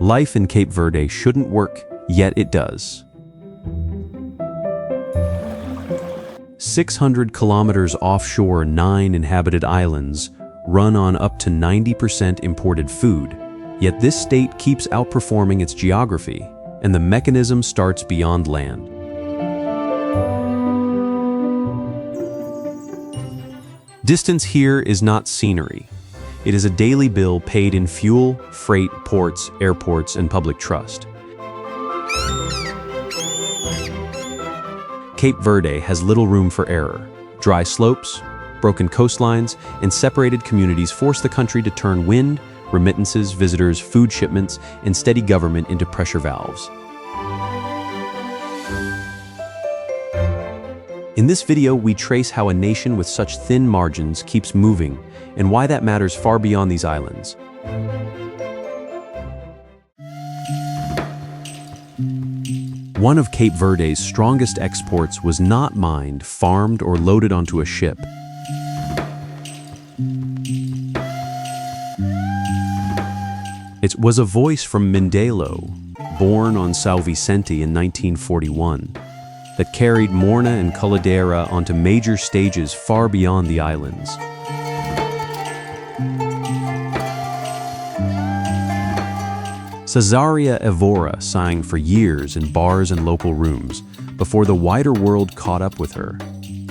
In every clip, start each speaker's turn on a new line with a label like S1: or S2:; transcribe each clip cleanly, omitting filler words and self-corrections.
S1: Life in Cape Verde shouldn't work, yet it does. 600 kilometers offshore, 9 inhabited islands run on up to 90% imported food, yet this state keeps outperforming its geography, and the mechanism starts beyond land. Distance here is not scenery. It is a daily bill paid in fuel, freight, ports, airports, and public trust. Cape Verde has little room for error. Dry slopes, broken coastlines, and separated communities force the country to turn wind, remittances, visitors, food shipments, and steady government into pressure valves. In this video, we trace how a nation with such thin margins keeps moving and why that matters far beyond these islands. One of Cape Verde's strongest exports was not mined, farmed, or loaded onto a ship. It was a voice from Mindelo, born on São Vicente in 1941. That carried Morna and Caldera onto major stages far beyond the islands. Cesaria Evora sang for years in bars and local rooms before the wider world caught up with her.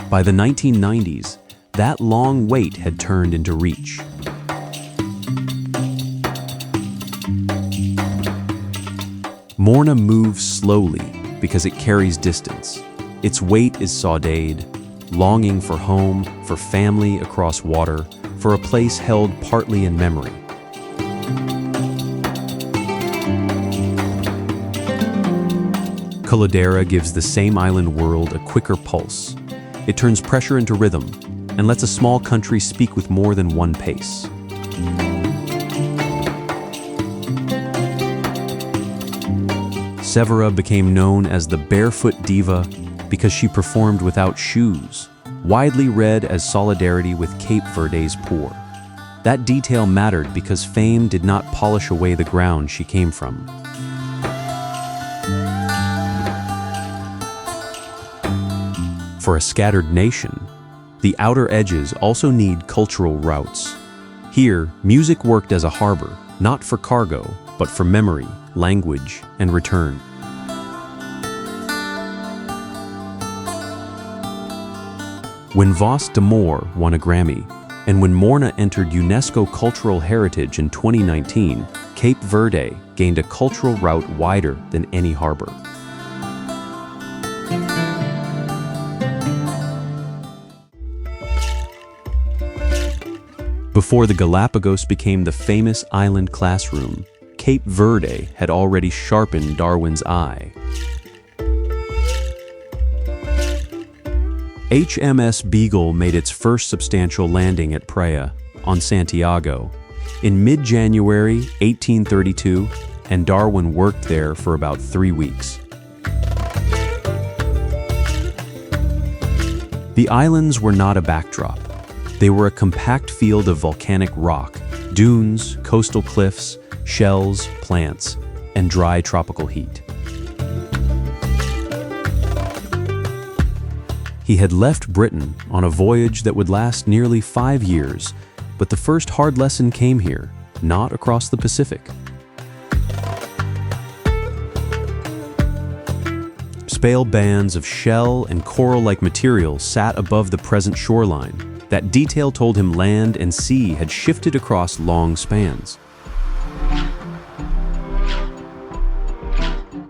S1: By the 1990s, that long wait had turned into reach. Morna moves slowly, because it carries distance. Its weight is saudade, longing for home, for family across water, for a place held partly in memory. Caldera gives the same island world a quicker pulse. It turns pressure into rhythm and lets a small country speak with more than one pace. Severa became known as the Barefoot Diva because she performed without shoes, widely read as solidarity with Cape Verde's poor. That detail mattered because fame did not polish away the ground she came from. For a scattered nation, the outer edges also need cultural routes. Here, music worked as a harbor, not for cargo, but for memory, language, and return. When Voz d'Amor won a Grammy, and when Morna entered UNESCO Cultural Heritage in 2019, Cape Verde gained a cultural route wider than any harbor. Before the Galapagos became the famous island classroom, Cape Verde had already sharpened Darwin's eye. HMS Beagle made its first substantial landing at Praia, on Santiago, in mid-January 1832, and Darwin worked there for about 3 weeks. The islands were not a backdrop. They were a compact field of volcanic rock, dunes, coastal cliffs, shells, plants, and dry tropical heat. He had left Britain on a voyage that would last nearly 5 years, but the first hard lesson came here, not across the Pacific. Spale bands of shell and coral-like material sat above the present shoreline. That detail told him land and sea had shifted across long spans.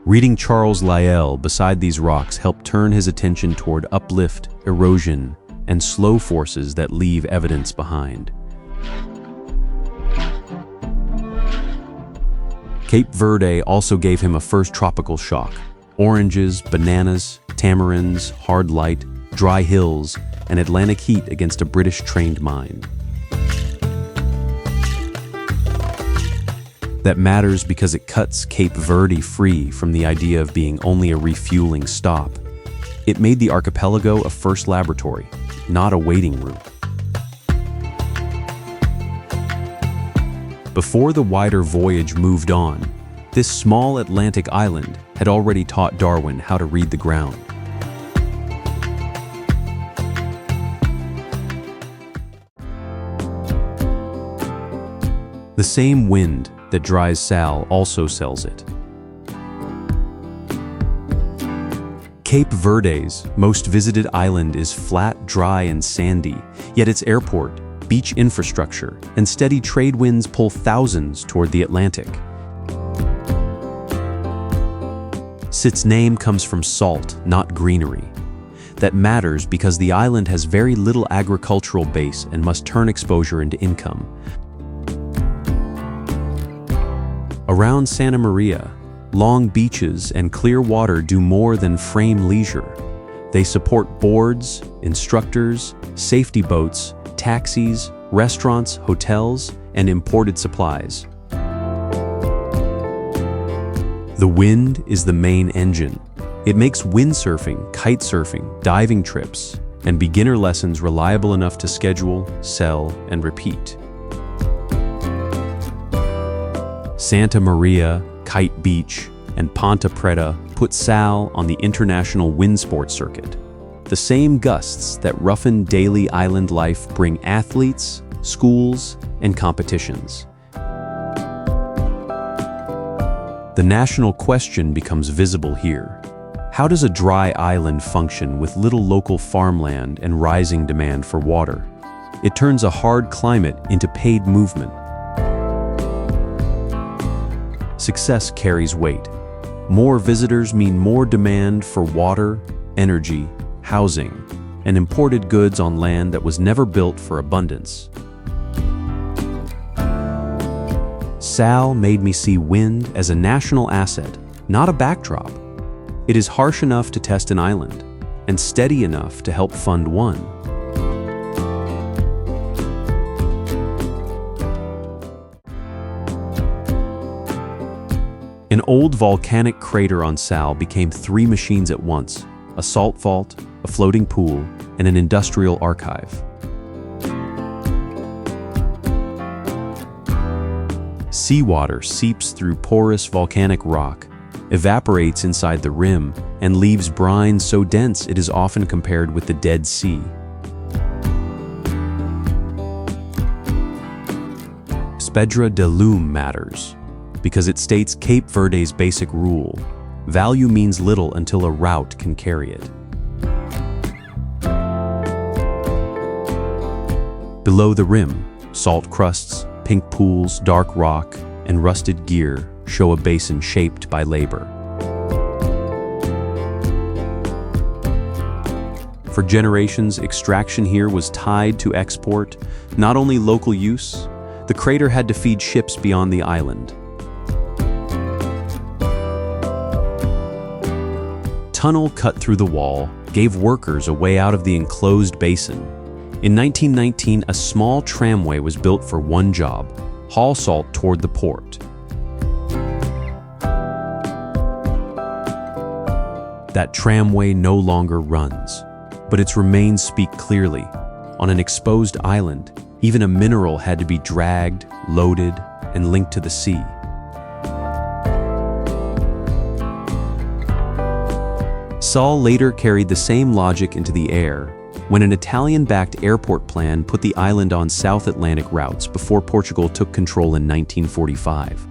S1: Reading Charles Lyell beside these rocks helped turn his attention toward uplift, erosion, and slow forces that leave evidence behind. Cape Verde also gave him a first tropical shock. Oranges, bananas, tamarinds, hard light, dry hills, and Atlantic heat against a British-trained mind. That matters because it cuts Cape Verde free from the idea of being only a refueling stop. It made the archipelago a first laboratory, not a waiting room. Before the wider voyage moved on, This small Atlantic island had already taught Darwin how to read the ground. The same wind that dries Sal also sells it. Cape Verde's most visited island is flat, dry, and sandy, yet its airport, beach infrastructure, and steady trade winds pull thousands toward the Atlantic. Its name comes from salt, not greenery. That matters because the island has very little agricultural base and must turn exposure into income. Around Santa Maria, long beaches and clear water do more than frame leisure. They support boards, instructors, safety boats, taxis, restaurants, hotels, and imported supplies. The wind is the main engine. It makes windsurfing, kite surfing, diving trips, and beginner lessons reliable enough to schedule, sell, and repeat. Santa Maria, Kite Beach, and Ponta Preta put Sal on the international wind sports circuit. The same gusts that roughen daily island life bring athletes, schools, and competitions. The national question becomes visible here. How does a dry island function with little local farmland and rising demand for water? It turns a hard climate into paid movement. Success carries weight. More visitors mean more demand for water, energy, housing, and imported goods on land that was never built for abundance. Sal made me see wind as a national asset, not a backdrop. It is harsh enough to test an island, and steady enough to help fund one. An old volcanic crater on Sal became 3 machines at once: a salt vault, a floating pool, and an industrial archive. Seawater seeps through porous volcanic rock, evaporates inside the rim, and leaves brine so dense it is often compared with the Dead Sea. Spedra de Lume matters because it states Cape Verde's basic rule: value means little until a route can carry it. Below the rim, salt crusts, pink pools, dark rock, and rusted gear show a basin shaped by labor. For generations, extraction here was tied to export, not only local use. The crater had to feed ships beyond the island. Tunnel cut through the wall gave workers a way out of the enclosed basin. In 1919, a small tramway was built for one job: haul salt toward the port. That tramway no longer runs, but its remains speak clearly. On an exposed island, even a mineral had to be dragged, loaded, and linked to the sea. Sal later carried the same logic into the air when an Italian-backed airport plan put the island on South Atlantic routes before Portugal took control in 1945.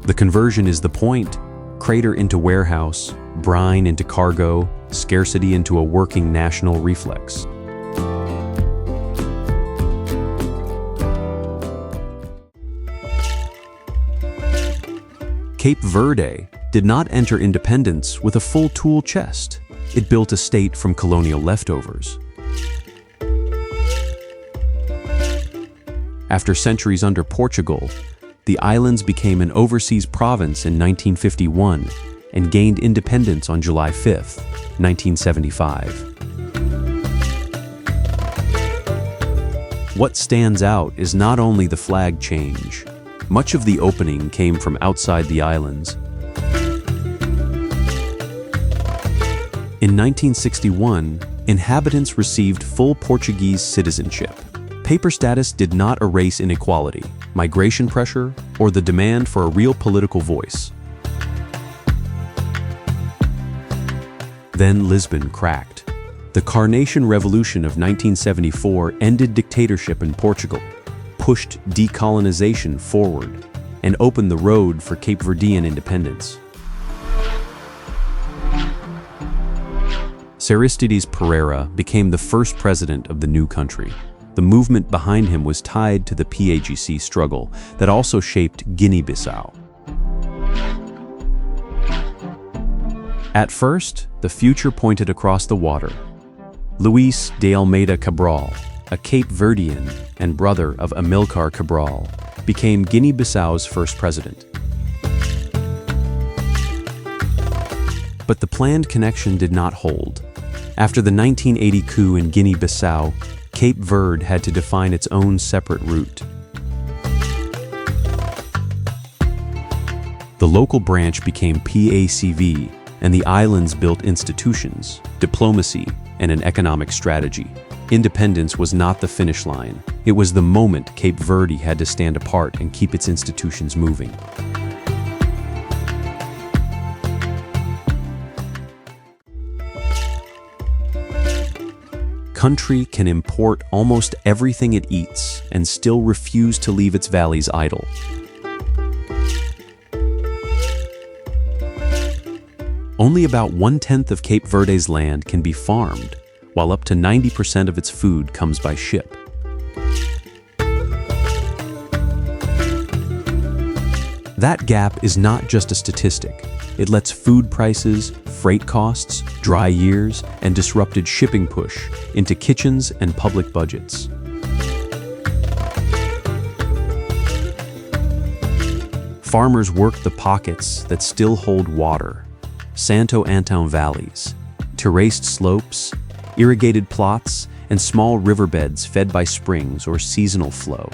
S1: The conversion is the point: crater into warehouse, brine into cargo, scarcity into a working national reflex. Cape Verde did not enter independence with a full tool chest. It built a state from colonial leftovers. After centuries under Portugal, the islands became an overseas province in 1951 and gained independence on July 5, 1975. What stands out is not only the flag change. Much of the opening came from outside the islands. In 1961, inhabitants received full Portuguese citizenship. Paper status did not erase inequality, migration pressure, or the demand for a real political voice. Then Lisbon cracked. The Carnation Revolution of 1974 ended dictatorship in Portugal, pushed decolonization forward, and opened the road for Cape Verdean independence. Aristides Pereira became the first president of the new country. The movement behind him was tied to the PAGC struggle that also shaped Guinea-Bissau. At first, the future pointed across the water. Luis de Almeida Cabral, a Cape Verdean and brother of Amilcar Cabral, became Guinea-Bissau's first president. But the planned connection did not hold. After the 1980 coup in Guinea-Bissau, Cape Verde had to define its own separate route. The local branch became PACV, and the islands built institutions, diplomacy, and an economic strategy. Independence was not the finish line. It was the moment Cape Verde had to stand apart and keep its institutions moving. Country can import almost everything it eats and still refuse to leave its valleys idle. Only about 1/10 of Cape Verde's land can be farmed, while up to 90% of its food comes by ship. That gap is not just a statistic. It lets food prices, freight costs, dry years, and disrupted shipping push into kitchens and public budgets. Farmers work the pockets that still hold water: Santo Antão valleys, terraced slopes, irrigated plots, and small riverbeds fed by springs or seasonal flow.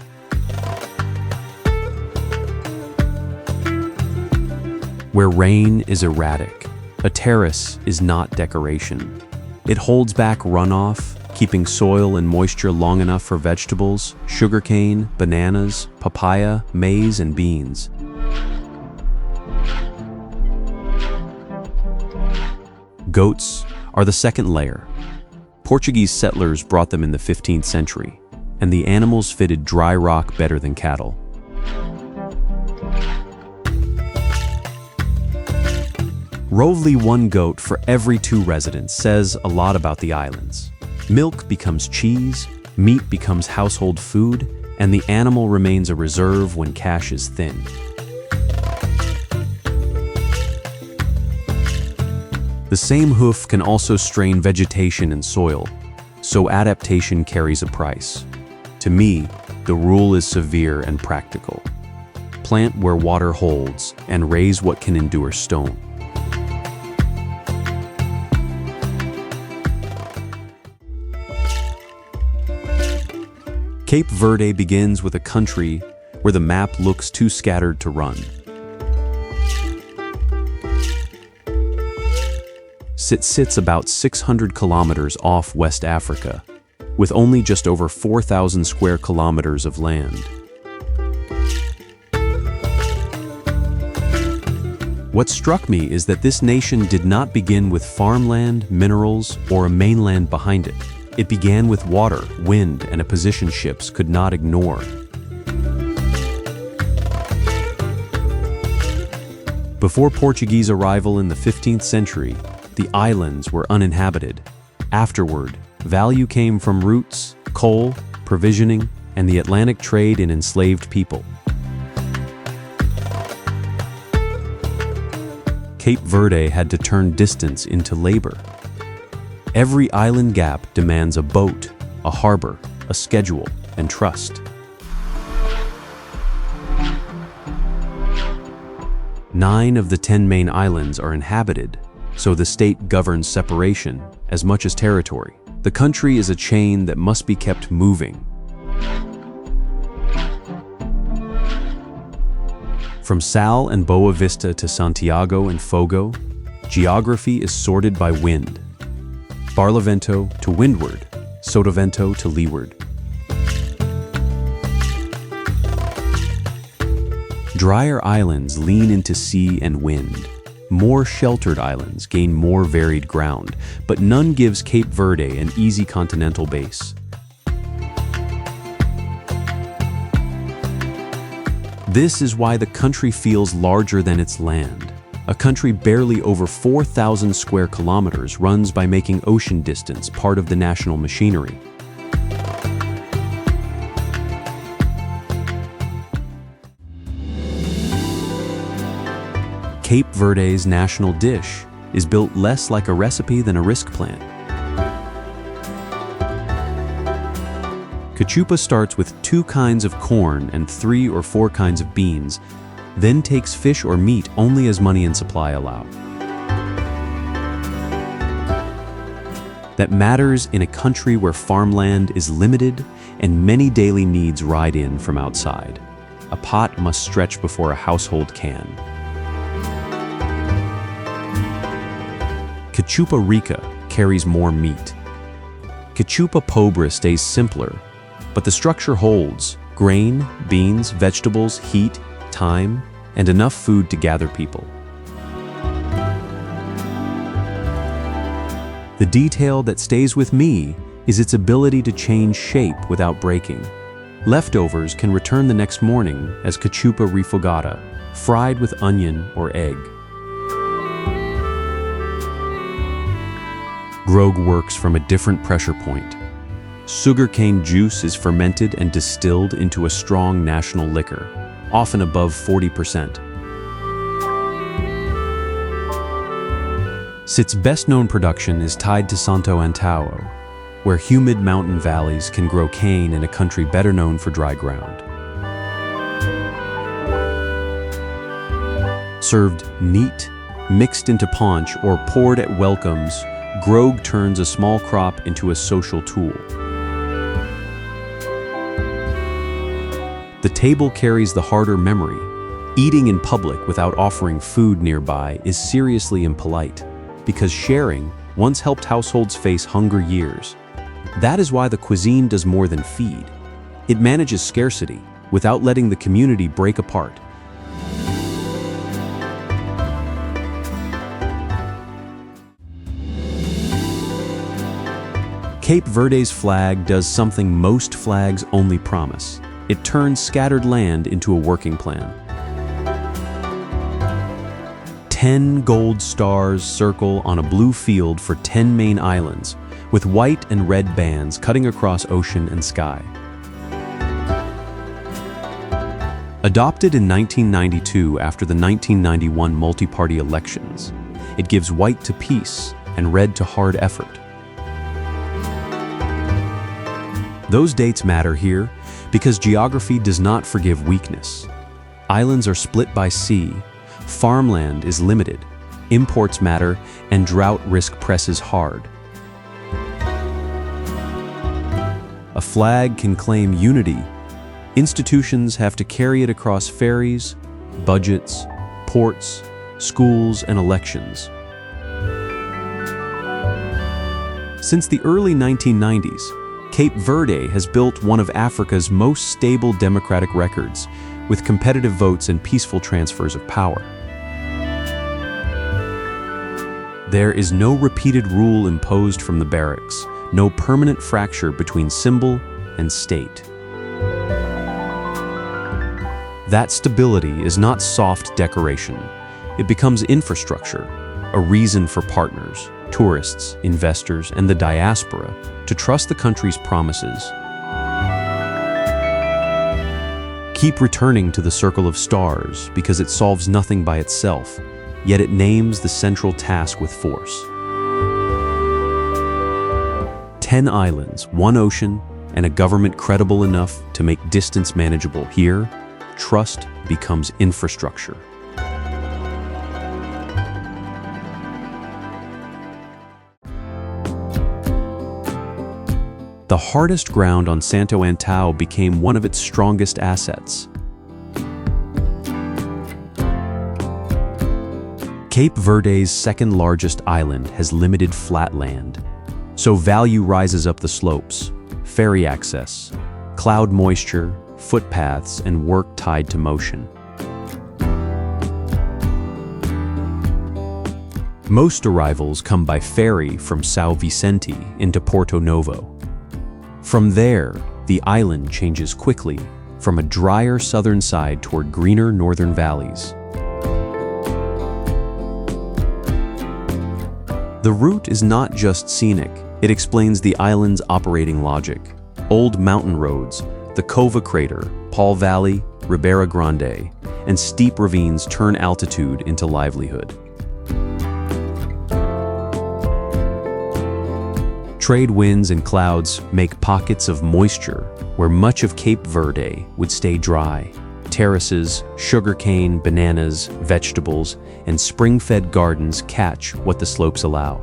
S1: Where rain is erratic, a terrace is not decoration. It holds back runoff, keeping soil and moisture long enough for vegetables, sugarcane, bananas, papaya, maize, and beans. Goats are the second layer. Portuguese settlers brought them in the 15th century, and the animals fitted dry rock better than cattle. Roughly 1 goat for every 2 residents says a lot about the islands. Milk becomes cheese, meat becomes household food, and the animal remains a reserve when cash is thin. The same hoof can also strain vegetation and soil, so adaptation carries a price. To me, the rule is severe and practical. Plant where water holds and raise what can endure stone. Cape Verde begins with a country where the map looks too scattered to run. It sits about 600 kilometers off West Africa, with only just over 4,000 square kilometers of land. What struck me is that this nation did not begin with farmland, minerals, or a mainland behind it. It began with water, wind, and a position ships could not ignore. Before Portuguese arrival in the 15th century, the islands were uninhabited. Afterward, value came from roots, coal, provisioning, and the Atlantic trade in enslaved people. Cape Verde had to turn distance into labor. Every island gap demands a boat, a harbor, a schedule, and trust. 9 of the 10 main islands are inhabited, so the state governs separation as much as territory. The country is a chain that must be kept moving. From Sal and Boa Vista to Santiago and Fogo, geography is sorted by wind. Barlavento to windward, Sotavento to leeward. Drier islands lean into sea and wind. More sheltered islands gain more varied ground, but none gives Cape Verde an easy continental base. This is why the country feels larger than its land. A country barely over 4,000 square kilometers runs by making ocean distance part of the national machinery. Cape Verde's national dish is built less like a recipe than a risk plan. Cachupa starts with 2 kinds of corn and 3 or 4 kinds of beans, then takes fish or meat only as money and supply allow. That matters in a country where farmland is limited and many daily needs ride in from outside. A pot must stretch before a household can. Cachupa rica carries more meat. Cachupa pobre stays simpler, but the structure holds: grain, beans, vegetables, heat, time, and enough food to gather people. The detail that stays with me is its ability to change shape without breaking. Leftovers can return the next morning as cachupa refogada, fried with onion or egg. Grog works from a different pressure point. Sugarcane juice is fermented and distilled into a strong national liquor, often above 40%. Its best-known production is tied to Santo Antão, where humid mountain valleys can grow cane in a country better known for dry ground. Served neat, mixed into punch, or poured at welcomes, grog turns a small crop into a social tool. The table carries the harder memory. Eating in public without offering food nearby is seriously impolite, because sharing once helped households face hunger years. That is why the cuisine does more than feed. It manages scarcity without letting the community break apart. Cape Verde's flag does something most flags only promise. It turns scattered land into a working plan. 10 gold stars circle on a blue field for 10 main islands, with white and red bands cutting across ocean and sky. Adopted in 1992 after the 1991 multi-party elections, it gives white to peace and red to hard effort. Those dates matter here because geography does not forgive weakness. Islands are split by sea, farmland is limited, imports matter, and drought risk presses hard. A flag can claim unity. Institutions have to carry it across ferries, budgets, ports, schools, and elections. Since the early 1990s, Cape Verde has built one of Africa's most stable democratic records, with competitive votes and peaceful transfers of power. There is no repeated rule imposed from the barracks, no permanent fracture between symbol and state. That stability is not soft decoration. It becomes infrastructure, a reason for partners, tourists, investors, and the diaspora to trust the country's promises. Keep returning to the circle of stars because it solves nothing by itself, yet it names the central task with force. 10 islands, 1 ocean, and a government credible enough to make distance manageable. Here, trust becomes infrastructure. The hardest ground on Santo Antão became one of its strongest assets. Cape Verde's second largest island has limited flat land, so value rises up the slopes: ferry access, cloud moisture, footpaths, and work tied to motion. Most arrivals come by ferry from São Vicente into Porto Novo. From there, the island changes quickly from a drier southern side toward greener northern valleys. The route is not just scenic, it explains the island's operating logic. Old mountain roads, the Cova Crater, Paul Valley, Ribeira Grande, and steep ravines turn altitude into livelihood. Trade winds and clouds make pockets of moisture where much of Cape Verde would stay dry. Terraces, sugarcane, bananas, vegetables, and spring-fed gardens catch what the slopes allow.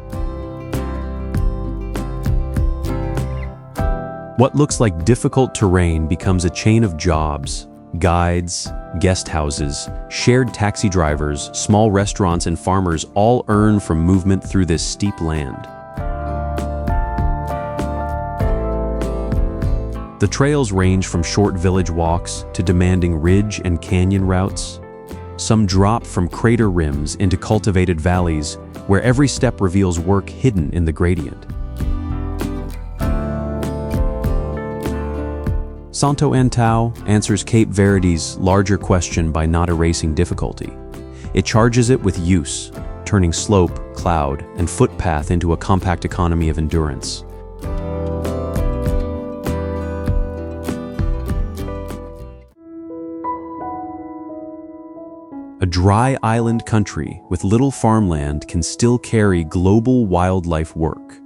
S1: What looks like difficult terrain becomes a chain of jobs. Guides, guest houses, shared taxi drivers, small restaurants, and farmers all earn from movement through this steep land. The trails range from short village walks to demanding ridge and canyon routes. Some drop from crater rims into cultivated valleys, where every step reveals work hidden in the gradient. Santo Antão answers Cape Verde's larger question by not erasing difficulty. It charges it with use, turning slope, cloud, and footpath into a compact economy of endurance. A dry island country with little farmland can still carry global wildlife work.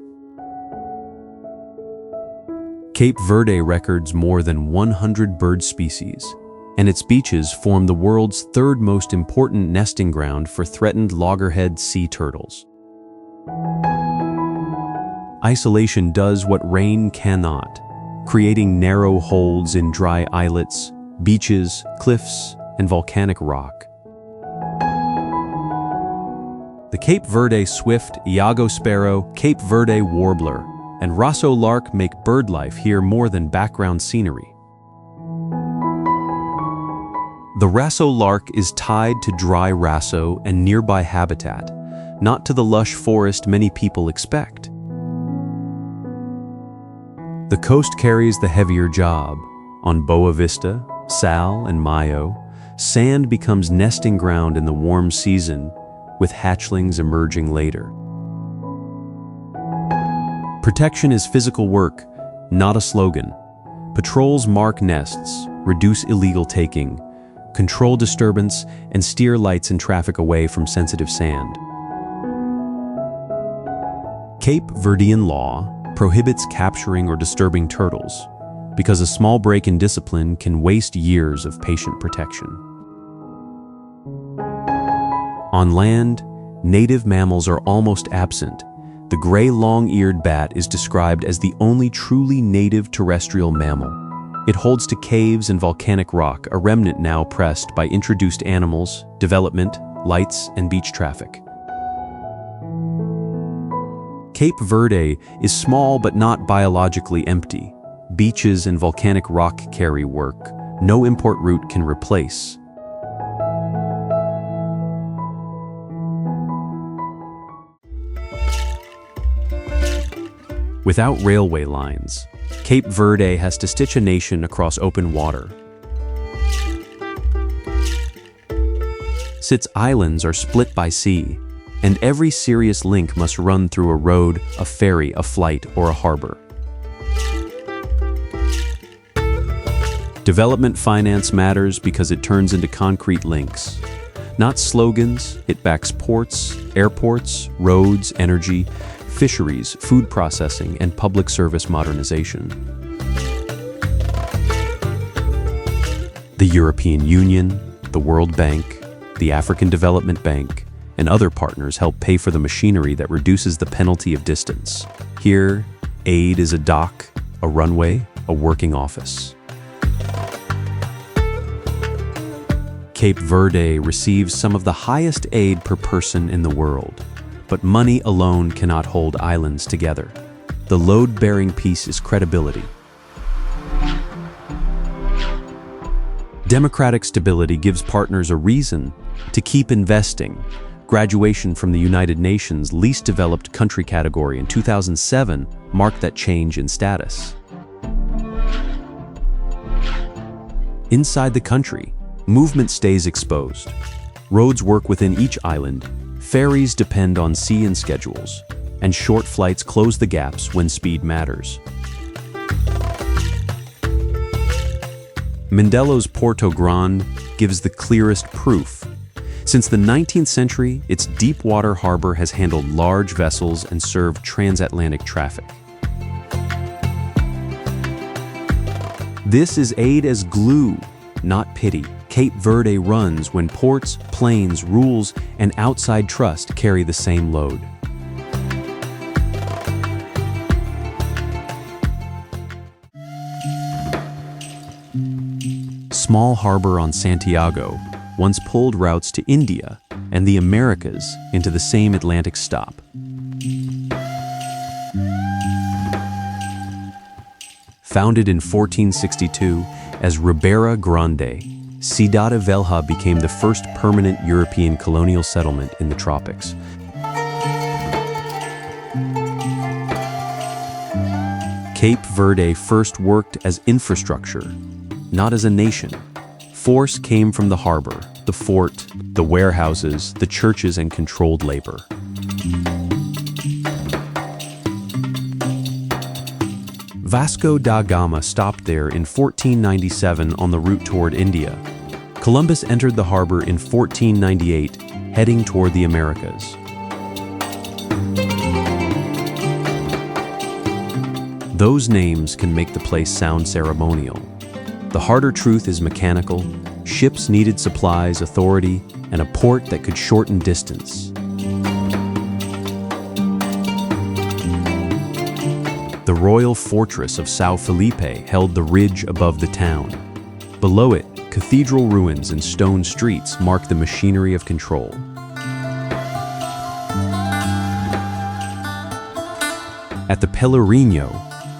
S1: Cape Verde records more than 100 bird species, and its beaches form the world's third most important nesting ground for threatened loggerhead sea turtles. Isolation does what rain cannot, creating narrow holds in dry islets, beaches, cliffs, and volcanic rock. The Cape Verde swift, Iago sparrow, Cape Verde warbler, and Raso lark make bird life here more than background scenery. The Raso lark is tied to dry Raso and nearby habitat, not to the lush forest many people expect. The coast carries the heavier job. On Boa Vista, Sal, and Maio, sand becomes nesting ground in the warm season, with hatchlings emerging later. Protection is physical work, not a slogan. Patrols mark nests, reduce illegal taking, control disturbance, and steer lights and traffic away from sensitive sand. Cape Verdean law prohibits capturing or disturbing turtles, because a small break in discipline can waste years of patient protection. On land, native mammals are almost absent. The gray long-eared bat is described as the only truly native terrestrial mammal. It holds to caves and volcanic rock, a remnant now pressed by introduced animals, development, lights, and beach traffic. Cape Verde is small but not biologically empty. Beaches and volcanic rock carry work. No import route can replace. Without railway lines, Cape Verde has to stitch a nation across open water. Its islands are split by sea, and every serious link must run through a road, a ferry, a flight, or a harbor. Development finance matters because it turns into concrete links. Not slogans, it backs ports, airports, roads, energy, fisheries, food processing, and public service modernization. The European Union, the World Bank, the African Development Bank, and other partners help pay for the machinery that reduces the penalty of distance. Here, aid is a dock, a runway, a working office. Cape Verde receives some of the highest aid per person in the world. But money alone cannot hold islands together. The load-bearing piece is credibility. Democratic stability gives partners a reason to keep investing. Graduation from the United Nations Least Developed Country category in 2007 marked that change in status. Inside the country, movement stays exposed. Roads work within each island, ferries depend on sea and schedules, and short flights close the gaps when speed matters. Mendelo's Porto Grande gives the clearest proof. Since the 19th century, its deep-water harbor has handled large vessels and served transatlantic traffic. This is aid as glue, not pity. Cape Verde runs when ports, planes, rules, and outside trust carry the same load. Small harbor on Santiago once pulled routes to India and the Americas into the same Atlantic stop. Founded in 1462 as Ribeira Grande, Cidade Velha became the first permanent European colonial settlement in the tropics. Cape Verde first worked as infrastructure, not as a nation. Force came from the harbor, the fort, the warehouses, the churches, and controlled labor. Vasco da Gama stopped there in 1497 on the route toward India. Columbus entered the harbor in 1498, heading toward the Americas. Those names can make the place sound ceremonial. The harder truth is mechanical. Ships needed supplies, authority, and a port that could shorten distance. The royal fortress of São Felipe held the ridge above the town. Below it, cathedral ruins and stone streets marked the machinery of control. At the Pelourinho,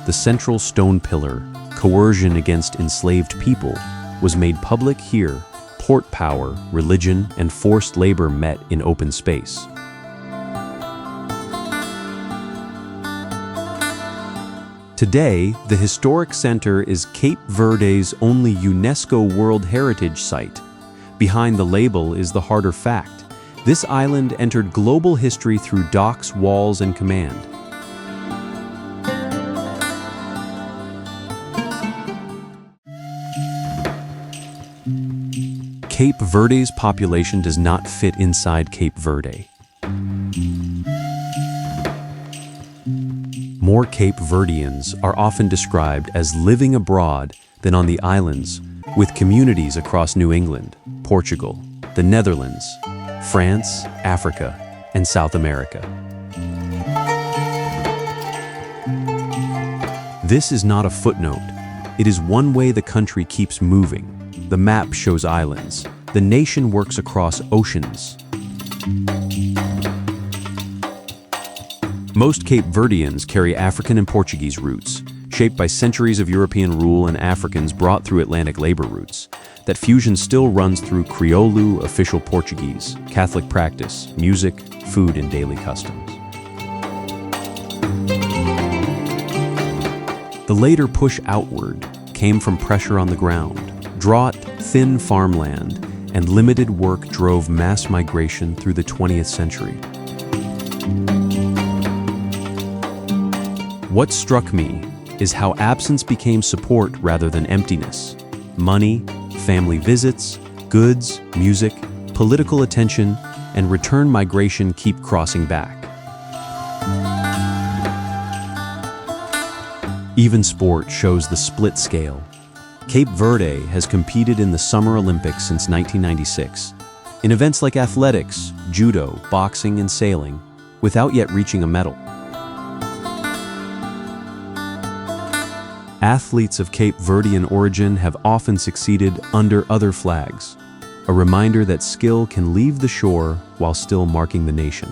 S1: the central stone pillar, coercion against enslaved people, was made public here. Port power, religion, and forced labor met in open space. Today, the historic center is Cape Verde's only UNESCO World Heritage Site. Behind the label is the harder fact. This island entered global history through docks, walls, and command. Cape Verde's population does not fit inside Cape Verde. More Cape Verdeans are often described as living abroad than on the islands, with communities across New England, Portugal, the Netherlands, France, Africa, and South America. This is not a footnote. It is one way the country keeps moving. The map shows islands. The nation works across oceans. Most Cape Verdeans carry African and Portuguese roots, shaped by centuries of European rule and Africans brought through Atlantic labor routes. That fusion still runs through Crioulo, official Portuguese, Catholic practice, music, food, and daily customs. The later push outward came from pressure on the ground. Drought, thin farmland, and limited work drove mass migration through the 20th century. What struck me is how absence became support rather than emptiness. Money, family visits, goods, music, political attention, and return migration keep crossing back. Even sport shows the split scale. Cape Verde has competed in the Summer Olympics since 1996, in events like athletics, judo, boxing, and sailing, without yet reaching a medal. Athletes of Cape Verdean origin have often succeeded under other flags, a reminder that skill can leave the shore while still marking the nation.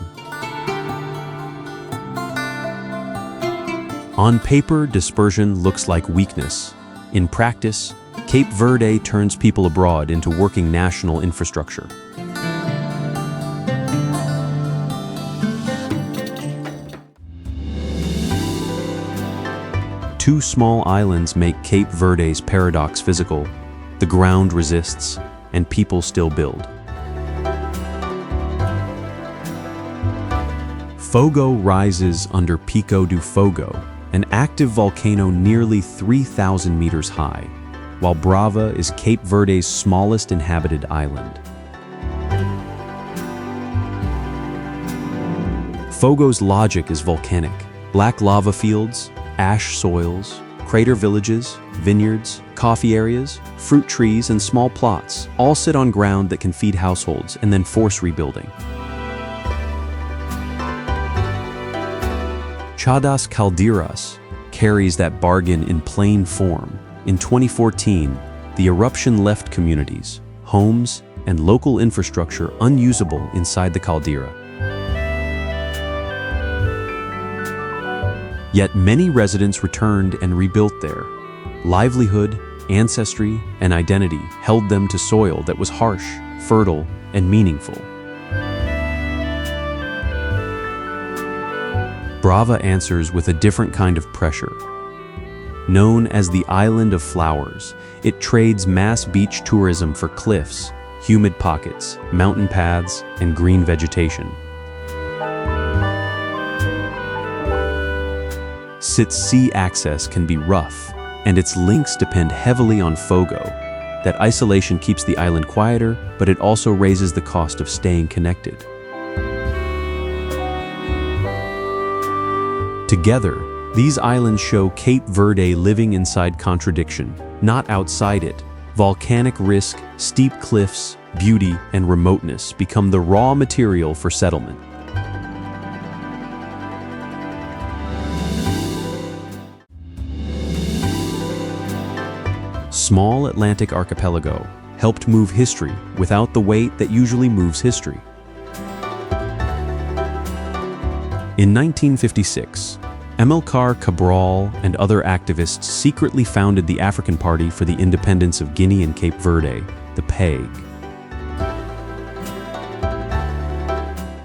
S1: On paper, dispersion looks like weakness. In practice, Cape Verde turns people abroad into working national infrastructure. two small islands make Cape Verde's paradox physical. The ground resists, and people still build. Fogo rises under Pico do Fogo, an active volcano nearly 3,000 meters high, while Brava is Cape Verde's smallest inhabited island. Fogo's logic is volcanic. Black lava fields, ash soils, crater villages, vineyards, coffee areas, fruit trees, and small plots all sit on ground that can feed households and then force rebuilding. Chadas Calderas carries that bargain in plain form. In 2014, the eruption left communities, homes, and local infrastructure unusable inside the caldera. Yet many residents returned and rebuilt there. Livelihood, ancestry, and identity held them to soil that was harsh, fertile, and meaningful. Brava answers with a different kind of pressure. Known as the Island of Flowers, it trades mass beach tourism for cliffs, humid pockets, mountain paths, and green vegetation. Its sea access can be rough, and its links depend heavily on Fogo. That isolation keeps the island quieter, but it also raises the cost of staying connected. Together, these islands show Cape Verde living inside contradiction, not outside it. Volcanic risk, steep cliffs, beauty, and remoteness become the raw material for settlement. Small Atlantic archipelago helped move history without the weight that usually moves history. In 1956, Amilcar Cabral and other activists secretly founded the African Party for the Independence of Guinea and Cape Verde, the PAIG.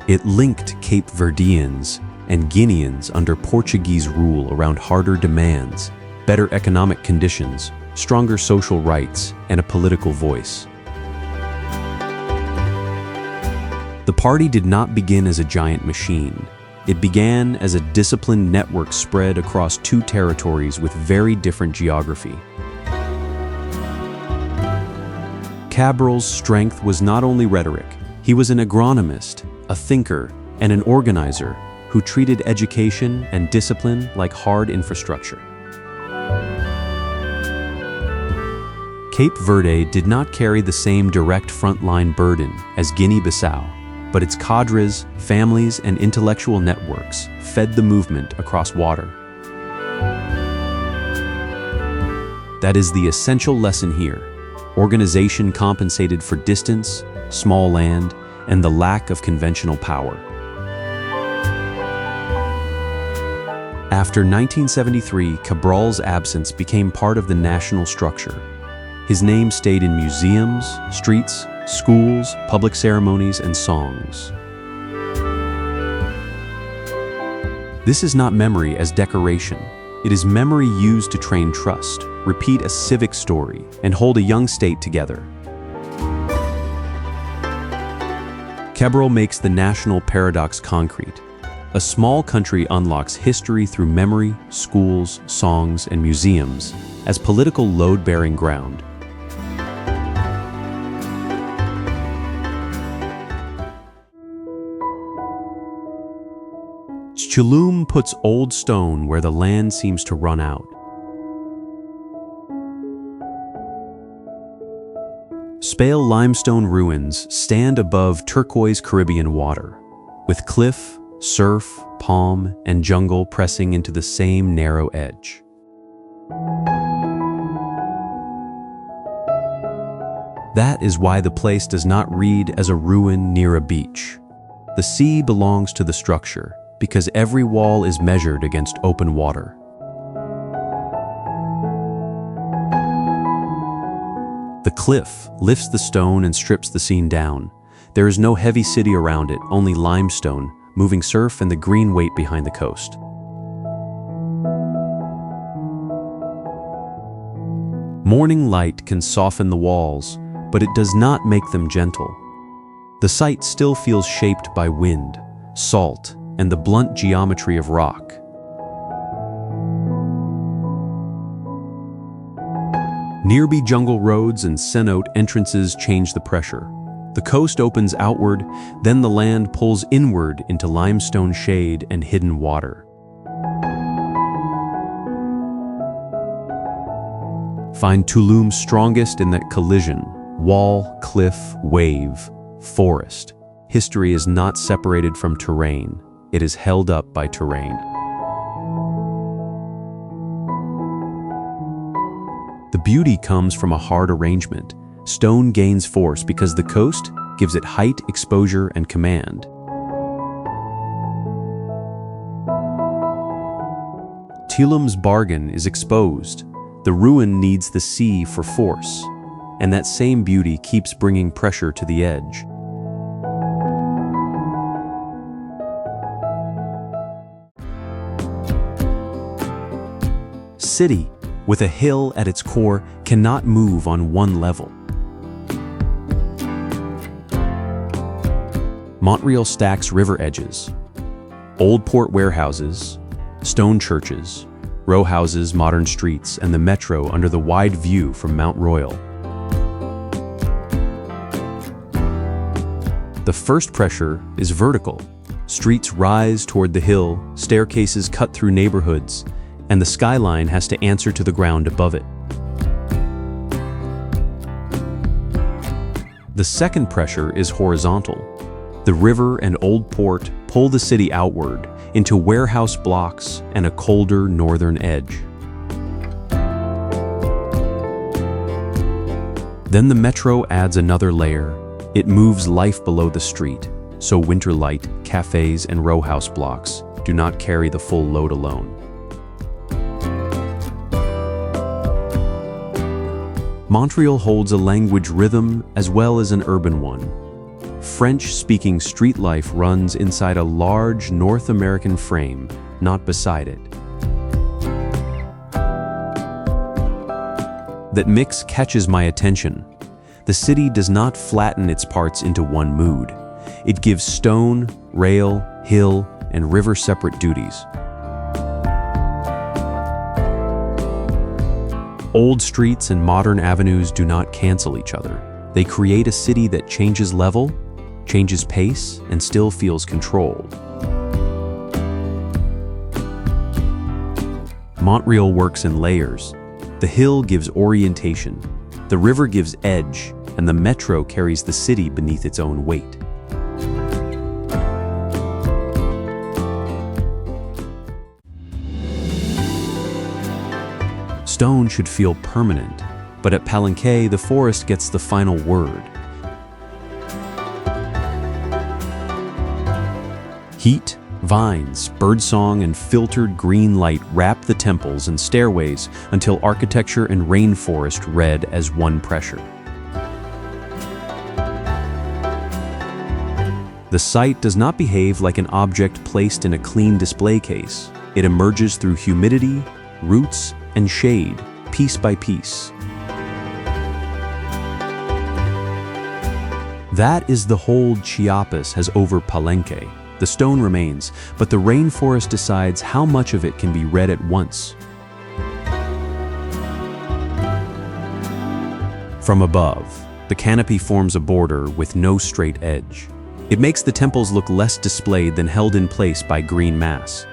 S1: It linked Cape Verdeans and Guineans under Portuguese rule around harder demands, better economic conditions, stronger social rights, and a political voice. The party did not begin as a giant machine. It began as a disciplined network spread across two territories with very different geography. Cabral's strength was not only rhetoric. He was an agronomist, a thinker, and an organizer who treated education and discipline like hard infrastructure. Cape Verde did not carry the same direct frontline burden as Guinea-Bissau, but its cadres, families, and intellectual networks fed the movement across water. That is the essential lesson here. Organization compensated for distance, small land, and the lack of conventional power. After 1973, Cabral's absence became part of the national structure. His name stayed in museums, streets, schools, public ceremonies, and songs. This is not memory as decoration. It is memory used to train trust, repeat a civic story, and hold a young state together. Cabral makes the national paradox concrete. A small country unlocks history through memory, schools, songs, and museums as political load-bearing ground. Chulum puts old stone where the land seems to run out. Spale limestone ruins stand above turquoise Caribbean water, with cliff, surf, palm, and jungle pressing into the same narrow edge. That is why the place does not read as a ruin near a beach. The sea belongs to the structure, because every wall is measured against open water. The cliff lifts the stone and strips the scene down. There is no heavy city around it, only limestone, moving surf, and the green weight behind the coast. Morning light can soften the walls, but it does not make them gentle. The site still feels shaped by wind, salt, and the blunt geometry of rock. Nearby jungle roads and cenote entrances change the pressure. The coast opens outward, then the land pulls inward into limestone shade and hidden water. Find Tulum strongest in that collision: wall, cliff, wave, forest. History is not separated from terrain. It is held up by terrain. The beauty comes from a hard arrangement. Stone gains force because the coast gives it height, exposure, and command. Tulum's bargain is exposed. The ruin needs the sea for force, and that same beauty keeps bringing pressure to the edge. City, with a hill at its core, cannot move on one level. Montreal stacks river edges, old port warehouses, stone churches, row houses, modern streets, and the metro under the wide view from Mount Royal. The first pressure is vertical. Streets rise toward the hill, staircases cut through neighborhoods, and the skyline has to answer to the ground above it. The second pressure is horizontal. The river and old port pull the city outward into warehouse blocks and a colder northern edge. Then the metro adds another layer. It moves life below the street, so winter light, cafes, and row house blocks do not carry the full load alone. Montreal holds a language rhythm as well as an urban one. French-speaking street life runs inside a large North American frame, not beside it. That mix catches my attention. The city does not flatten its parts into one mood. It gives stone, rail, hill, and river separate duties. Old streets and modern avenues do not cancel each other. They create a city that changes level, changes pace, and still feels controlled. Montreal works in layers. The hill gives orientation, the river gives edge, and the metro carries the city beneath its own weight. Stone should feel permanent, but at Palenque, the forest gets the final word. Heat, vines, birdsong, and filtered green light wrap the temples and stairways until architecture and rainforest red as one pressure. The site does not behave like an object placed in a clean display case. It emerges through humidity, roots, and shade, piece by piece. That is the hold Chiapas has over Palenque. The stone remains, but the rainforest decides how much of it can be read at once. From above, the canopy forms a border with no straight edge. It makes the temples look less displayed than held in place by green mass.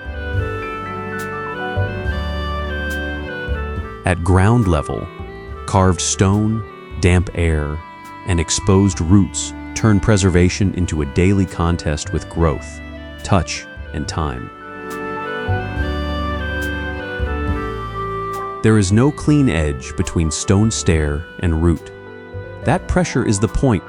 S1: At ground level, carved stone, damp air, and exposed roots turn preservation into a daily contest with growth, touch, and time. There is no clean edge between stone stair and root. That pressure is the point.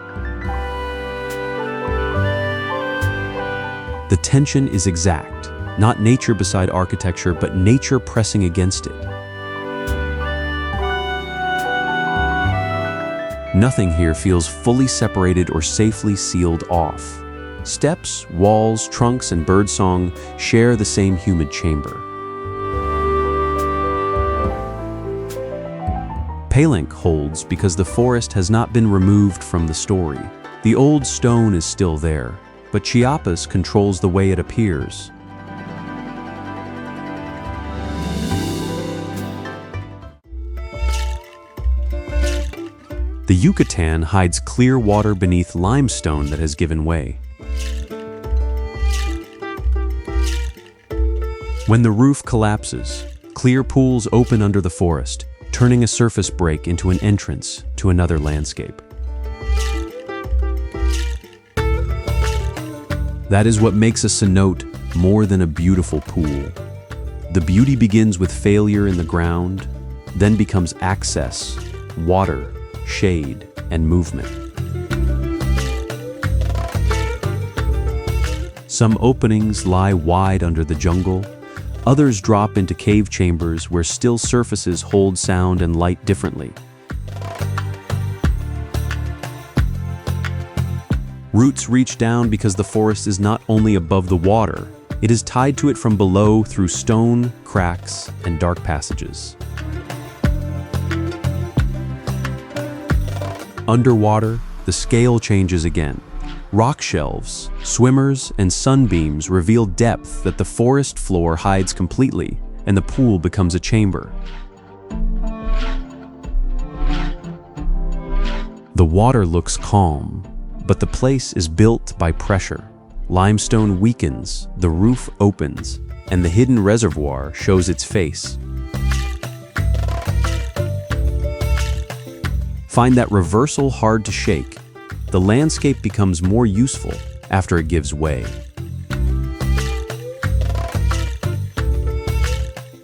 S1: The tension is exact, not nature beside architecture, but nature pressing against it. Nothing here feels fully separated or safely sealed off. Steps, walls, trunks, and birdsong share the same humid chamber. Palenque holds because the forest has not been removed from the story. The old stone is still there, but Chiapas controls the way it appears. The Yucatan hides clear water beneath limestone that has given way. When the roof collapses, clear pools open under the forest, turning a surface break into an entrance to another landscape. That is what makes a cenote more than a beautiful pool. The beauty begins with failure in the ground, then becomes access, water, shade, and movement. Some openings lie wide under the jungle, others drop into cave chambers where still surfaces hold sound and light differently. Roots reach down because the forest is not only above the water, it is tied to it from below through stone, cracks, and dark passages. Underwater, the scale changes again. Rock shelves, swimmers, and sunbeams reveal depth that the forest floor hides completely, and the pool becomes a chamber. The water looks calm, but the place is built by pressure. Limestone weakens, the roof opens, and the hidden reservoir shows its face. Find that reversal hard to shake. The landscape becomes more useful after it gives way.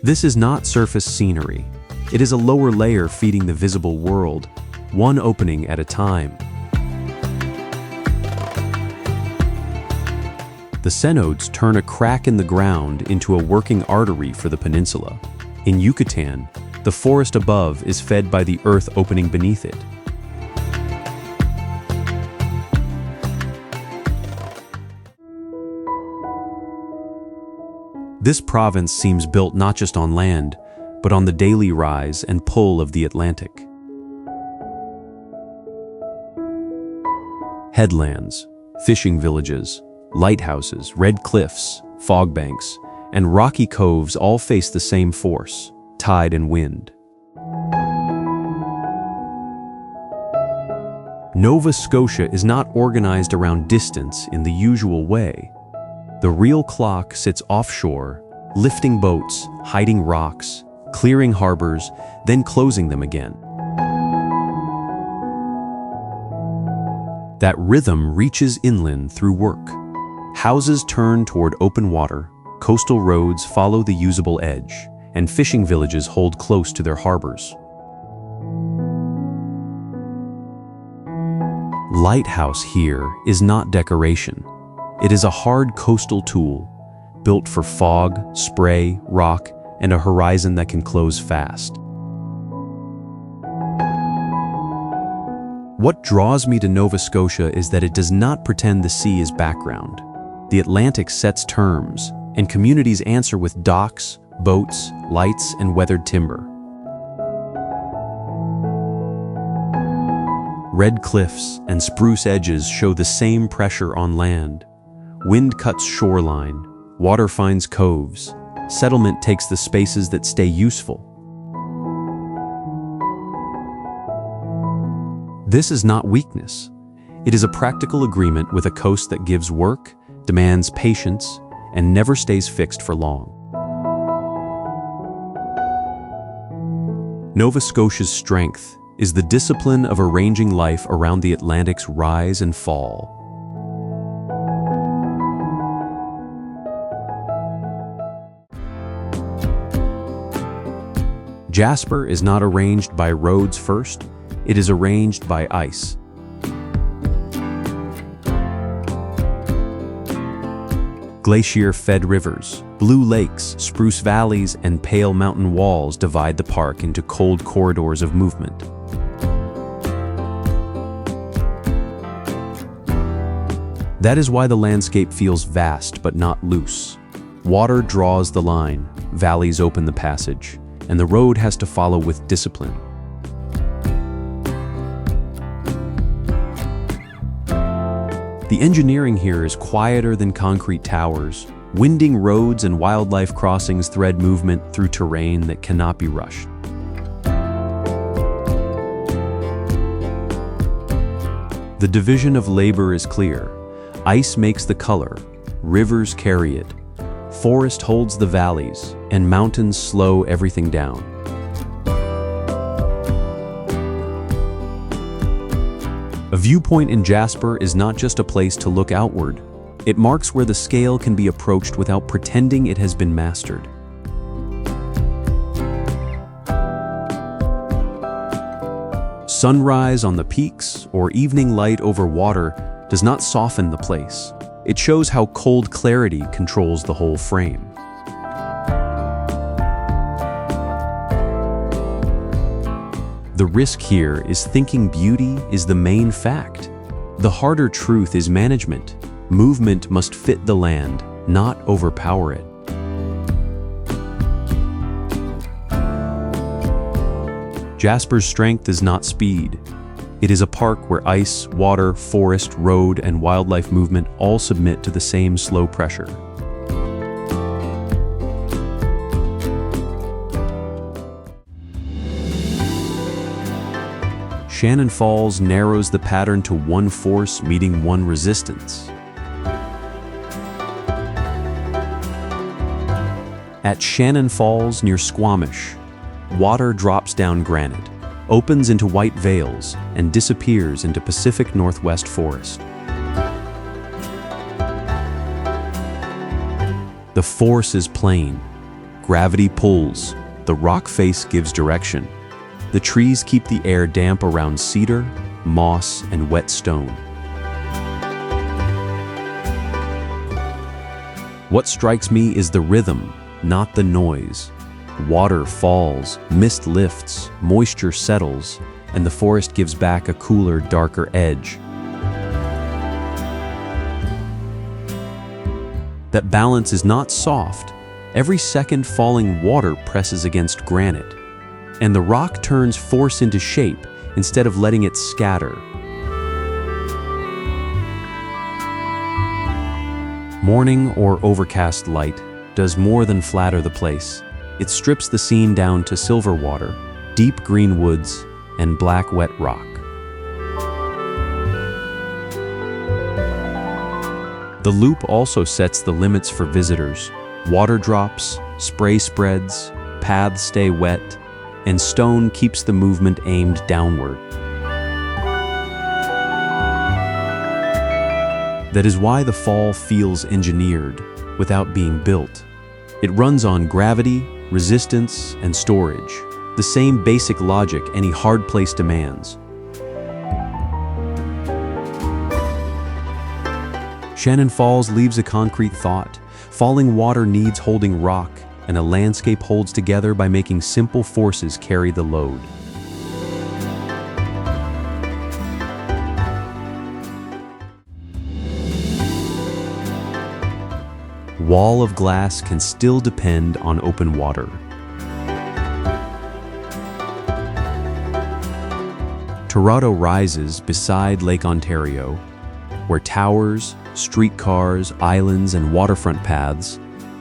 S1: This is not surface scenery. It is a lower layer feeding the visible world, one opening at a time. The cenotes turn a crack in the ground into a working artery for the peninsula. In Yucatan, the forest above is fed by the earth opening beneath it. This province seems built not just on land, but on the daily rise and pull of the Atlantic. Headlands, fishing villages, lighthouses, red cliffs, fog banks, and rocky coves all face the same force, tide and wind. Nova Scotia is not organized around distance in the usual way. The real clock sits offshore, lifting boats, hiding rocks, clearing harbors, then closing them again. That rhythm reaches inland through work. Houses turn toward open water, coastal roads follow the usable edge, and fishing villages hold close to their harbors. Lighthouse here is not decoration. It is a hard coastal tool, built for fog, spray, rock, and a horizon that can close fast. What draws me to Nova Scotia is that it does not pretend the sea is background. The Atlantic sets terms, and communities answer with docks, boats, lights, and weathered timber. Red cliffs and spruce edges show the same pressure on land. Wind cuts shoreline, water finds coves, settlement takes the spaces that stay useful. This is not weakness. It is a practical agreement with a coast that gives work, demands patience, and never stays fixed for long. Nova Scotia's strength is the discipline of arranging life around the Atlantic's rise and fall. Jasper is not arranged by roads first, it is arranged by ice. Glacier-fed rivers, blue lakes, spruce valleys, and pale mountain walls divide the park into cold corridors of movement. That is why the landscape feels vast but not loose. Water draws the line, valleys open the passage, and the road has to follow with discipline. The engineering here is quieter than concrete towers. Winding roads and wildlife crossings thread movement through terrain that cannot be rushed. The division of labor is clear. Ice makes the color, rivers carry it, forest holds the valleys, and mountains slow everything down. A viewpoint in Jasper is not just a place to look outward. It marks where the scale can be approached without pretending it has been mastered. Sunrise on the peaks or evening light over water does not soften the place. It shows how cold clarity controls the whole frame. The risk here is thinking beauty is the main fact. The harder truth is management. Movement must fit the land, not overpower it. Jasper's strength is not speed. It is a park where ice, water, forest, road, and wildlife movement all submit to the same slow pressure. Shannon Falls narrows the pattern to one force meeting one resistance. At Shannon Falls near Squamish, water drops down granite, opens into white veils, and disappears into Pacific Northwest forest. The force is plain. Gravity pulls. The rock face gives direction. The trees keep the air damp around cedar, moss, and wet stone. What strikes me is the rhythm, not the noise. Water falls, mist lifts, moisture settles, and the forest gives back a cooler, darker edge. That balance is not soft. Every second falling water presses against granite, and the rock turns force into shape instead of letting it scatter. Morning or overcast light does more than flatter the place. It strips the scene down to silver water, deep green woods, and black wet rock. The loop also sets the limits for visitors. Water drops, spray spreads, paths stay wet, and stone keeps the movement aimed downward. That is why the fall feels engineered without being built. It runs on gravity, resistance, and storage, the same basic logic any hard place demands. Shannon Falls leaves a concrete thought. Falling water needs holding rock, and a landscape holds together by making simple forces carry the load. Wall of glass can still depend on open water. Toronto rises beside Lake Ontario, where towers, streetcars, islands, and waterfront paths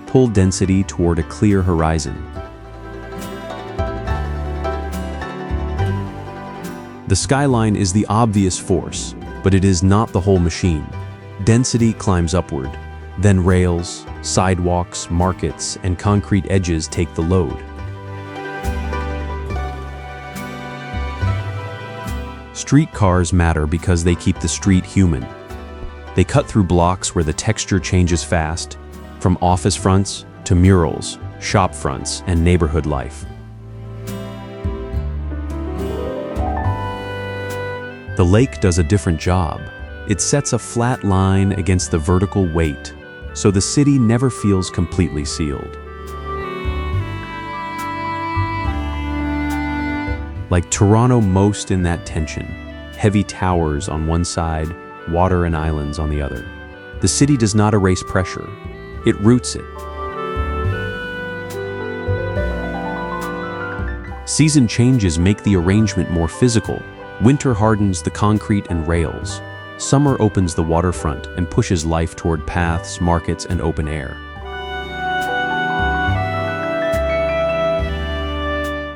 S1: pull density toward a clear horizon. The skyline is the obvious force, but it is not the whole machine. Density climbs upward, then rails, sidewalks, markets, and concrete edges take the load. Streetcars matter because they keep the street human. They cut through blocks where the texture changes fast, from office fronts to murals, shop fronts, and neighborhood life. The lake does a different job. It sets a flat line against the vertical weight, so the city never feels completely sealed. Like Toronto most in that tension, heavy towers on one side, water and islands on the other. The city does not erase pressure, it roots it. Season changes make the arrangement more physical. Winter hardens the concrete and rails. Summer opens the waterfront and pushes life toward paths, markets, and open air.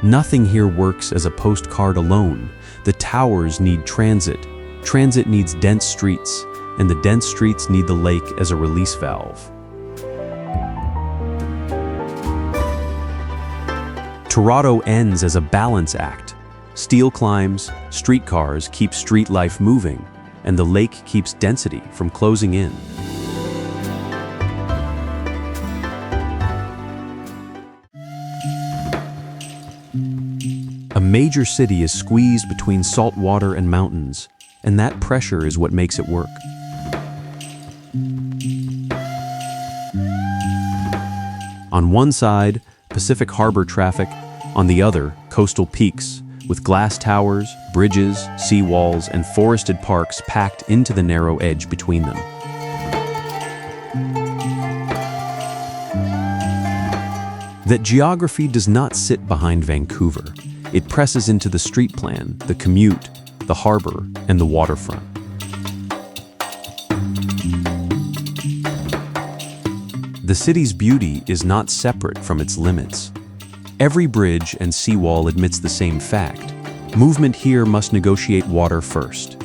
S1: Nothing here works as a postcard alone. The towers need transit. Transit needs dense streets, and the dense streets need the lake as a release valve. Toronto ends as a balance act. Steel climbs, streetcars keep street life moving, and the lake keeps density from closing in. A major city is squeezed between salt water and mountains, and that pressure is what makes it work. On one side, Pacific Harbor traffic, on the other, coastal peaks, with glass towers, bridges, seawalls, and forested parks packed into the narrow edge between them. That geography does not sit behind Vancouver. It presses into the street plan, the commute, the harbor, and the waterfront. The city's beauty is not separate from its limits. Every bridge and seawall admits the same fact. Movement here must negotiate water first.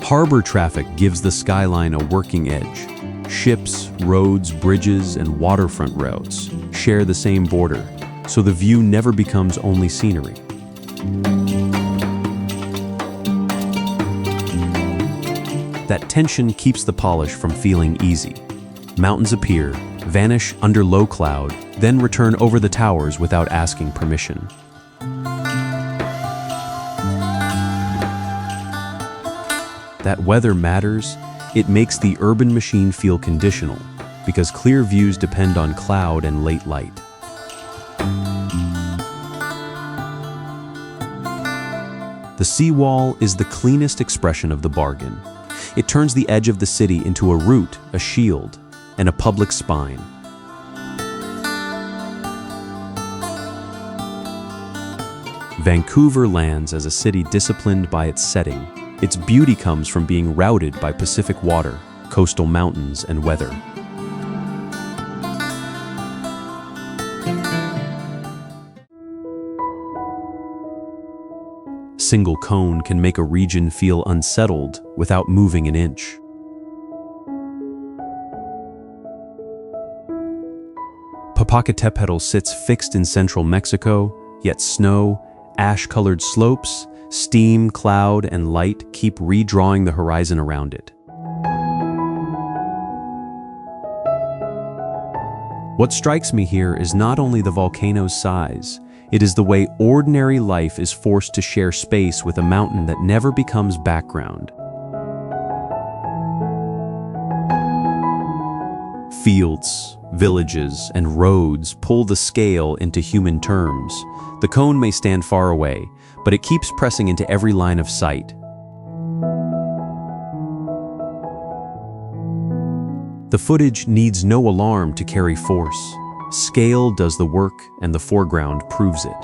S1: Harbor traffic gives the skyline a working edge. Ships, roads, bridges, and waterfront routes share the same border, so the view never becomes only scenery. That tension keeps the polish from feeling easy. Mountains appear, vanish under low cloud, then return over the towers without asking permission. That weather matters. It makes the urban machine feel conditional, because clear views depend on cloud and late light. The seawall is the cleanest expression of the bargain. It turns the edge of the city into a route, a shield, and a public spine. Vancouver lands as a city disciplined by its setting. Its beauty comes from being routed by Pacific water, coastal mountains, and weather. Single cone can make a region feel unsettled without moving an inch. Popocatépetl sits fixed in central Mexico, yet snow, ash-colored slopes, steam, cloud, and light keep redrawing the horizon around it. What strikes me here is not only the volcano's size, it is the way ordinary life is forced to share space with a mountain that never becomes background. Fields, villages, and roads pull the scale into human terms. The cone may stand far away, but it keeps pressing into every line of sight. The footage needs no alarm to carry force. Scale does the work, and the foreground proves it.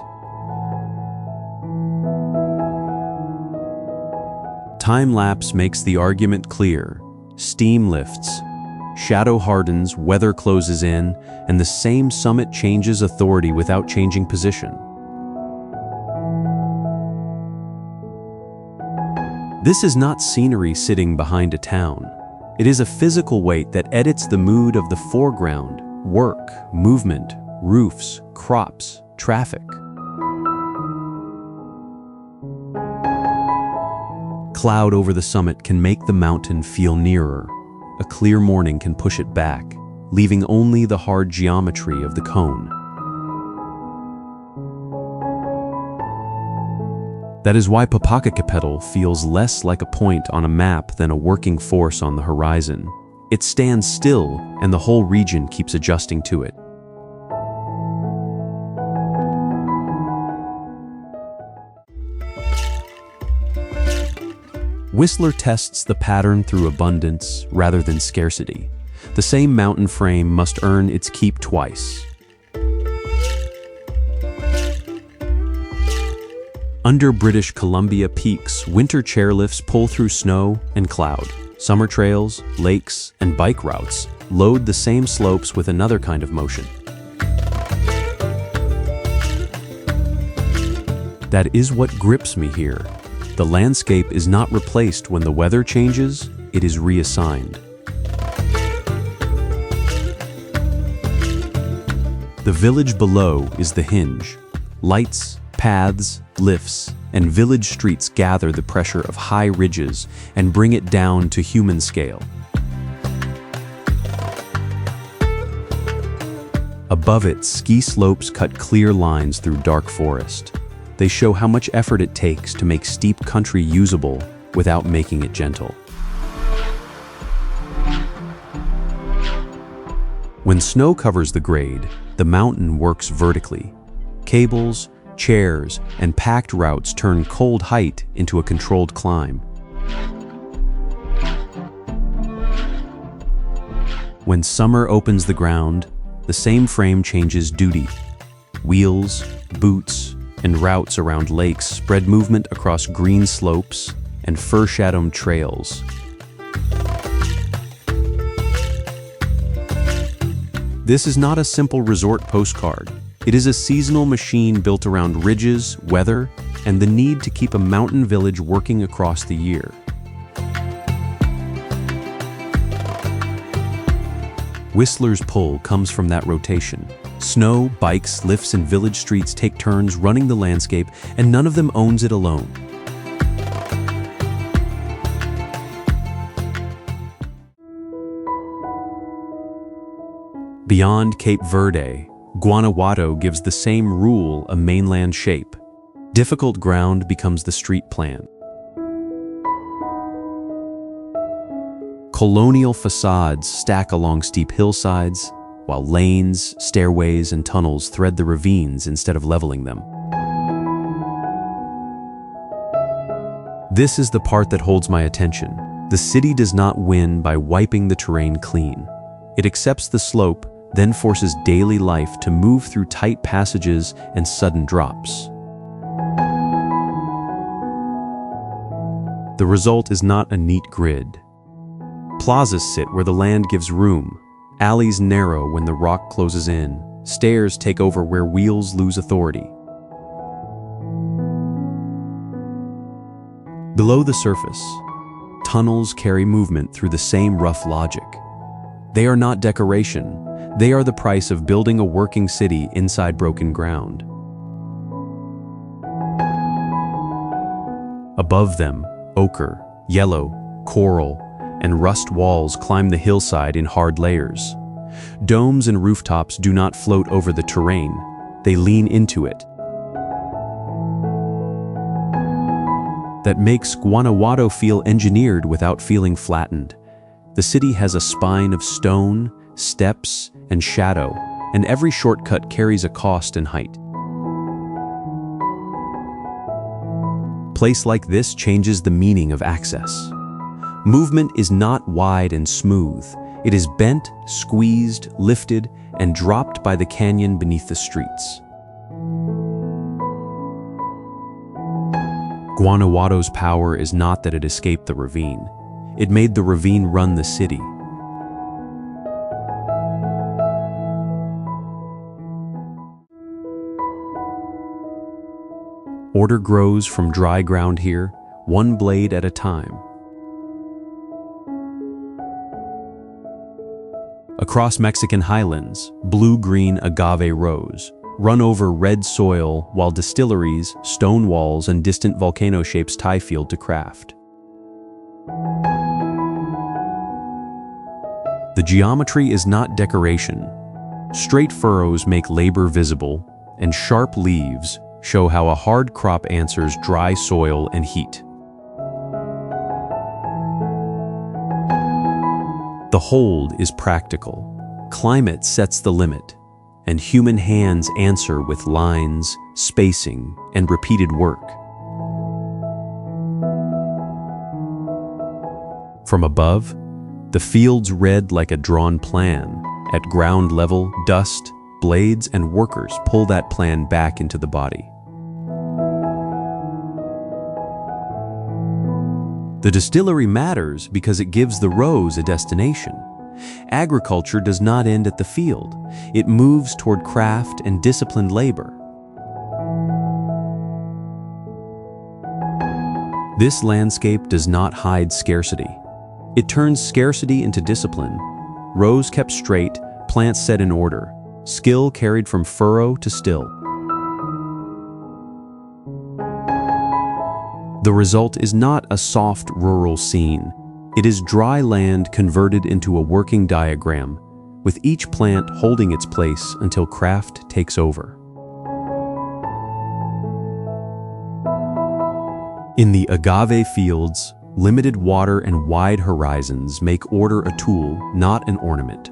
S1: Time-lapse makes the argument clear. Steam lifts, shadow hardens, weather closes in, and the same summit changes authority without changing position. This is not scenery sitting behind a town. It is a physical weight that edits the mood of the foreground: work, movement, roofs, crops, traffic. Cloud over the summit can make the mountain feel nearer. A clear morning can push it back, leaving only the hard geometry of the cone. That is why Popocatépetl feels less like a point on a map than a working force on the horizon. It stands still, and the whole region keeps adjusting to it. Whistler tests the pattern through abundance rather than scarcity. The same mountain frame must earn its keep twice. Under British Columbia peaks, winter chairlifts pull through snow and cloud. Summer trails, lakes, and bike routes load the same slopes with another kind of motion. That is what grips me here. The landscape is not replaced when the weather changes, it is reassigned. The village below is the hinge. Lights, paths, lifts, and village streets gather the pressure of high ridges and bring it down to human scale. Above it, ski slopes cut clear lines through dark forest. They show how much effort it takes to make steep country usable without making it gentle. When snow covers the grade, the mountain works vertically. Cables, chairs, and packed routes turn cold height into a controlled climb. When summer opens the ground, the same frame changes duty. Wheels, boots, and routes around lakes spread movement across green slopes and fir-shadowed trails. This is not a simple resort postcard. It is a seasonal machine built around ridges, weather, and the need to keep a mountain village working across the year. Whistler's pull comes from that rotation. Snow, bikes, lifts, and village streets take turns running the landscape, and none of them owns it alone. Beyond Cape Verde, Guanajuato gives the same rule a mainland shape. Difficult ground becomes the street plan. Colonial facades stack along steep hillsides, while lanes, stairways, and tunnels thread the ravines instead of leveling them. This is the part that holds my attention. The city does not win by wiping the terrain clean. It accepts the slope, then forces daily life to move through tight passages and sudden drops. The result is not a neat grid. Plazas sit where the land gives room. Alleys narrow when the rock closes in. Stairs take over where wheels lose authority. Below the surface, tunnels carry movement through the same rough logic. They are not decoration. They are the price of building a working city inside broken ground. Above them, ochre, yellow, coral, and rust walls climb the hillside in hard layers. Domes and rooftops do not float over the terrain, they lean into it. That makes Guanajuato feel engineered without feeling flattened. The city has a spine of stone, steps, and shadow, and every shortcut carries a cost and height. A place like this changes the meaning of access. Movement is not wide and smooth. It is bent, squeezed, lifted, and dropped by the canyon beneath the streets. Guanajuato's power is not that it escaped the ravine. It made the ravine run the city. Order grows from dry ground here, one blade at a time. Across Mexican highlands, blue-green agave rose run over red soil while distilleries, stone walls, and distant volcano shapes tie field to craft. The geometry is not decoration. Straight furrows make labor visible, and sharp leaves show how a hard crop answers dry soil and heat. The hold is practical. Climate sets the limit, and human hands answer with lines, spacing, and repeated work. From above, the fields read like a drawn plan. At ground level, dust, blades, and workers pull that plan back into the body. The distillery matters because it gives the rose a destination. Agriculture does not end at the field. It moves toward craft and disciplined labor. This landscape does not hide scarcity. It turns scarcity into discipline. Rows kept straight, plants set in order, skill carried from furrow to still. The result is not a soft rural scene. It is dry land converted into a working diagram, with each plant holding its place until craft takes over. In the agave fields, limited water and wide horizons make order a tool, not an ornament.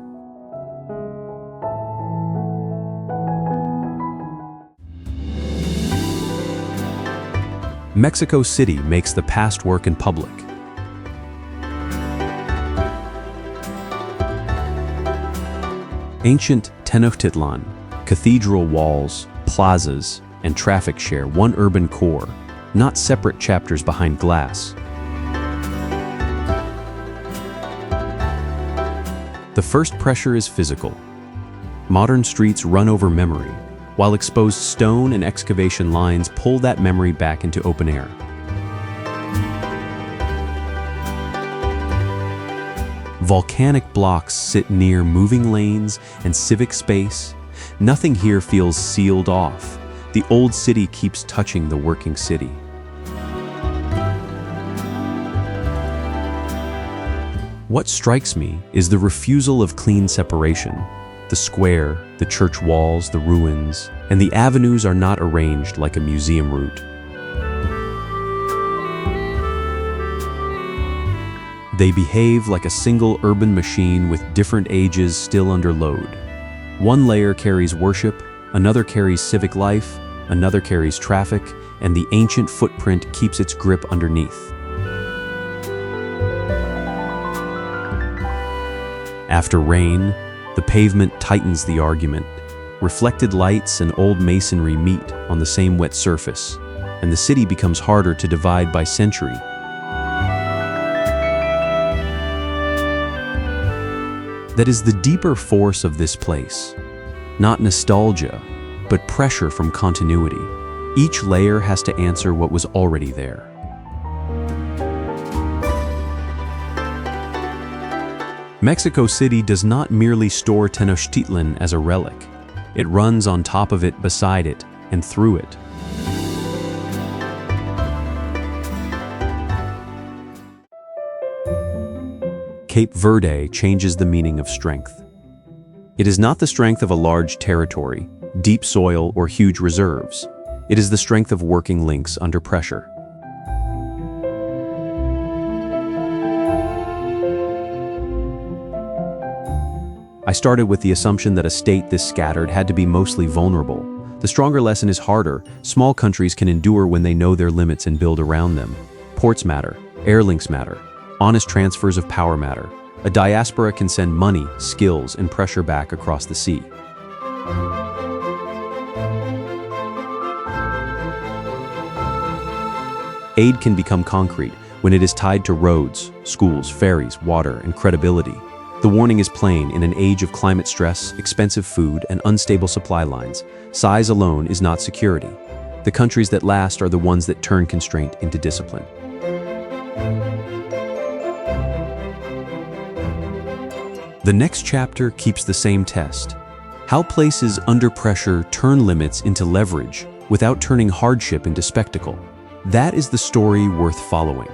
S1: Mexico City makes the past work in public. Ancient Tenochtitlan, cathedral walls, plazas, and traffic share one urban core, not separate chapters behind glass. The first pressure is physical. Modern streets run over memory, while exposed stone and excavation lines pull that memory back into open air. Volcanic blocks sit near moving lanes and civic space. Nothing here feels sealed off. The old city keeps touching the working city. What strikes me is the refusal of clean separation. The square, the church walls, the ruins, and the avenues are not arranged like a museum route. They behave like a single urban machine with different ages still under load. One layer carries worship, another carries civic life, another carries traffic, and the ancient footprint keeps its grip underneath. After rain, the pavement tightens the argument. Reflected lights and old masonry meet on the same wet surface, and the city becomes harder to divide by century. That is the deeper force of this place. Not nostalgia, but pressure from continuity. Each layer has to answer what was already there. Mexico City does not merely store Tenochtitlan as a relic. It runs on top of it, beside it, and through it. Cape Verde changes the meaning of strength. It is not the strength of a large territory, deep soil, or huge reserves. It is the strength of working links under pressure. I started with the assumption that a state this scattered had to be mostly vulnerable. The stronger lesson is harder. Small countries can endure when they know their limits and build around them. Ports matter. Air links matter. Honest transfers of power matter. A diaspora can send money, skills, and pressure back across the sea. Aid can become concrete when it is tied to roads, schools, ferries, water, and credibility. The warning is plain: in an age of climate stress, expensive food, and unstable supply lines, size alone is not security. The countries that last are the ones that turn constraint into discipline. The next chapter keeps the same test. How places under pressure turn limits into leverage without turning hardship into spectacle. That is the story worth following.